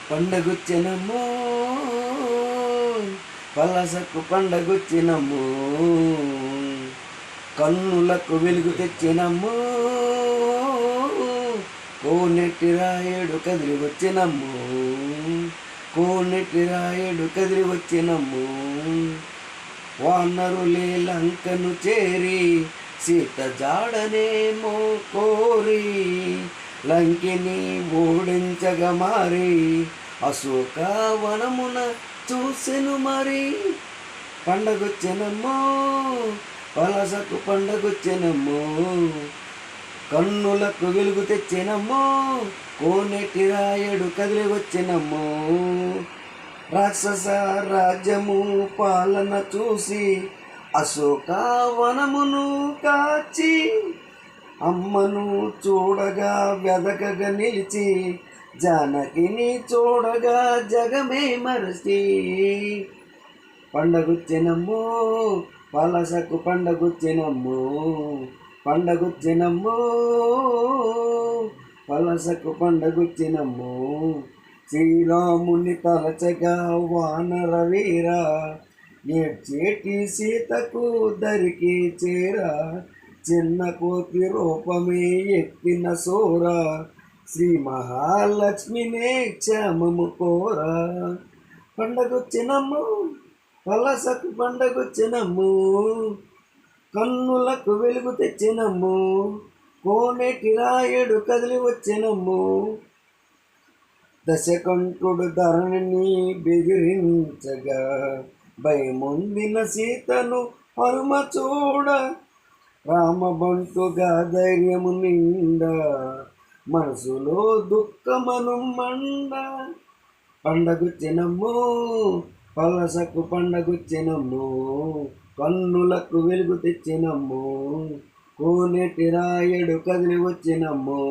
పండగొచ్చినమ్మో పలసకు పండగొచ్చినమ్మో కన్నులకు వెలుగు తెచ్చినమ్మో కోనెట్టి రాయుడు కదిలి వచ్చినమ్మో కోనెట్టి రాయుడు కదిలి వచ్చినమ్మో వానరులే లంకను చేరి సీత జాడనేమో కోరి లంకిని ఓడించగా మారి అశోకవనమున చూసెను మరి పండగొచ్చెనమ్మో పలసకు పండగొచ్చెనమ్మో కన్నులకు వెలుగు తెచ్చెనమ్మో కోనేటి రాయుడు కదిలి వచ్చినమ్మో రాక్షస రాజ్యము పాలన చూసి అశోకవనమును కాచి అమ్మను చూడగా వెదకగా నిలిచి జానకిని చూడగా జగమే మరచి పండగొచ్చినమ్మో పలసకు పండగొచ్చినమ్మో పండగొచ్చినమ్మో పలసకు పండగొచ్చినమ్మో శ్రీరాముని తలచగా వానర వీర ఏడ్చేటి సీతకు దరికి చేరా చిన్న కోతి రూపమే ఎత్తిన సోర శ్రీ మహాలక్ష్మినే క్షేమము కోరా పండగొచ్చినమ్ము పలసకు పండగొచ్చినమ్ము కన్నులకు వెలుగు తెచ్చినమ్ము కోనేటి రాయుడు కదిలి వచ్చినమ్ము దశకంఠుడు ధరణిని బెదిరించగా భయముందిన సీతను హనుమ చూడ రామబంటుగా ధైర్యము నిండా మనసులో దుఃఖమను మండ పండగొచ్చినమ్మో పలసకు పండగొచ్చినమ్మో కన్నులకు వెలుగు తెచ్చినమ్మో కోనేటి రాయుడు కదిలి వచ్చినమ్మో